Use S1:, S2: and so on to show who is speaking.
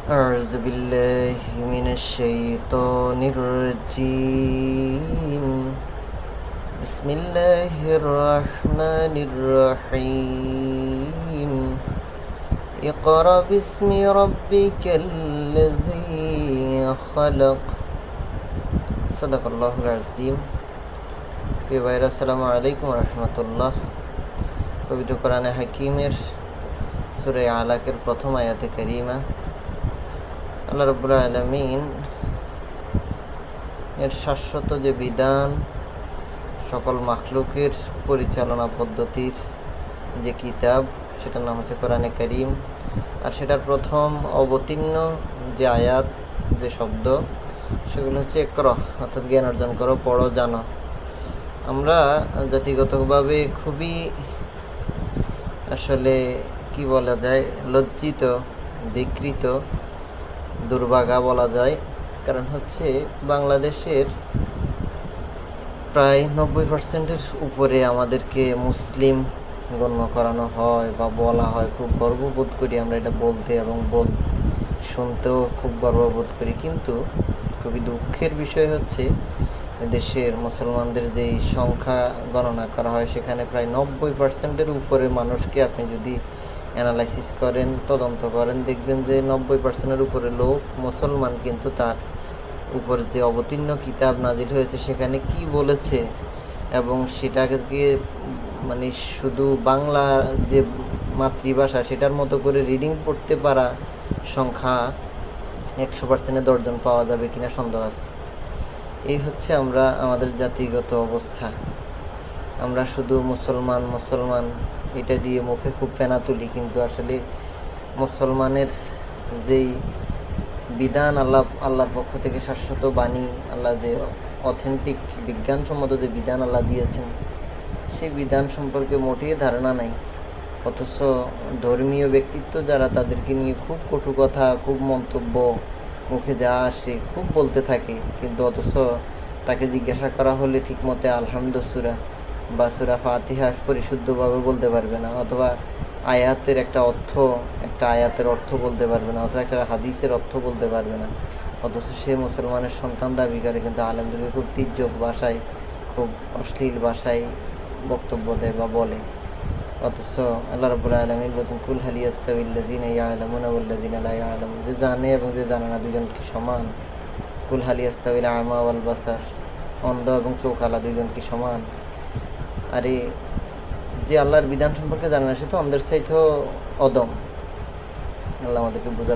S1: أعوذ بالله من الشيطان الرجيم بسم الله الرحمن الرحيم اقرأ باسم ربك الذي خلق صدق الله العظيم প্রিয় ভাইরা, আসসালামু আলাইকুম রহমতুল্লাহ। পবিত্র কোরআনে হাকিমের সূরা আলাকের প্রথম আয়াতে কারিমা আল্লাহ রাব্বুল আলামিন এর শাশ্বত যে বিধান, সকল মাখলুকের পরিচালনা পদ্ধতির যে কিতাব, সেটার নাম হচ্ছে কোরআনে কারিম। আর সেটার প্রথম অবতীর্ণ যে আয়াত, যে শব্দ, সেগুলো হচ্ছে ইকরা, অর্থাৎ জ্ঞান অর্জন করো, পড়ো, জানো। আমরা জাতিগতভাবে খুবই আসলে কি বলা যায়, লজ্জিত, ধিকৃত, দুর্ভাগা বলা যায়। কারণ হচ্ছে বাংলাদেশের প্রায় 90% উপরে আমাদেরকে মুসলিম গণ্য করানো হয় বা বলা হয়। খুব গর্ববোধ করি আমরা এটা বলতে, এবং শুনতেও খুব গর্ববোধ করি। কিন্তু খুবই দুঃখের বিষয় হচ্ছে দেশের মুসলমানদের যেই সংখ্যা গণনা করা হয়, সেখানে প্রায় 90%-এর উপরে মানুষকে আপনি যদি অ্যানালাইসিস করেন, তদন্ত করেন, দেখবেন যে 90%-এর উপরে লোক মুসলমান। কিন্তু তার উপর যে অবতীর্ণ কিতাব নাজিল হয়েছে, সেখানে কি বলেছে এবং সেটাকে মানে শুধু বাংলা যে মাতৃভাষা, সেটার মতো করে রিডিং পড়তে পারা সংখ্যা 100%-এ 10 জন পাওয়া যাবে কিনা সন্দেহ আছে। এই হচ্ছে আমাদের জাতিগত অবস্থা। আমরা শুধু মুসলমান এটা দিয়ে মুখে খুব ফেনা তুলি, কিন্তু আসলে মুসলমানের যেই বিধান, আল্লাহর পক্ষ থেকে শাশ্বত বাণী, আল্লাহ যে অথেন্টিক বিজ্ঞানসম্মত যে বিধান আল্লাহ দিয়েছেন, সেই বিধান সম্পর্কে মোটেই ধারণা নাই। অথচ ধর্মীয় ব্যক্তিত্ব যারা, তাদেরকে নিয়ে খুব কটু কথা, খুব মন্তব্য মুখে যা আসে খুব বলতে থাকে। কিন্তু অথচ তাকে জিজ্ঞাসা করা হলে ঠিকমতো আলহামদু সূরা বা সূরা ফাতিহা পরিশুদ্ধভাবে বলতে পারবে না, অথবা একটা আয়াতের অর্থ বলতে পারবে না, অথবা একটা হাদিসের অর্থ বলতে পারবে না। অথচ সে মুসলমানের সন্তান দাবি করে, কিন্তু আলহামদুলিল্লাহ খুব তির্যক ভাষায়, খুব অশ্লীল ভাষায় বক্তব্য দেয় বা বলে। অথচ আল্লাহ রাব্বুল আলামিন বলেন, কুল হাল ইয়াস্তাউিল্লাযিনা ইয়ালামুনা ওয়াল্লাযিনা লা ইয়ালামুন, যে জানে এবং যে জানে না দুজন কি সমান? কুল হাল ইয়াস্তাউিল আমা ওয়াল বাসার, অন্ধ এবং চোখওয়ালা দুজন কি সমান? আরে যে আল্লাহর বিধান সম্পর্কে জানে না, সে তো অন্ধের চাইতেও অদম। আল্লাহ আমাদেরকে বুঝা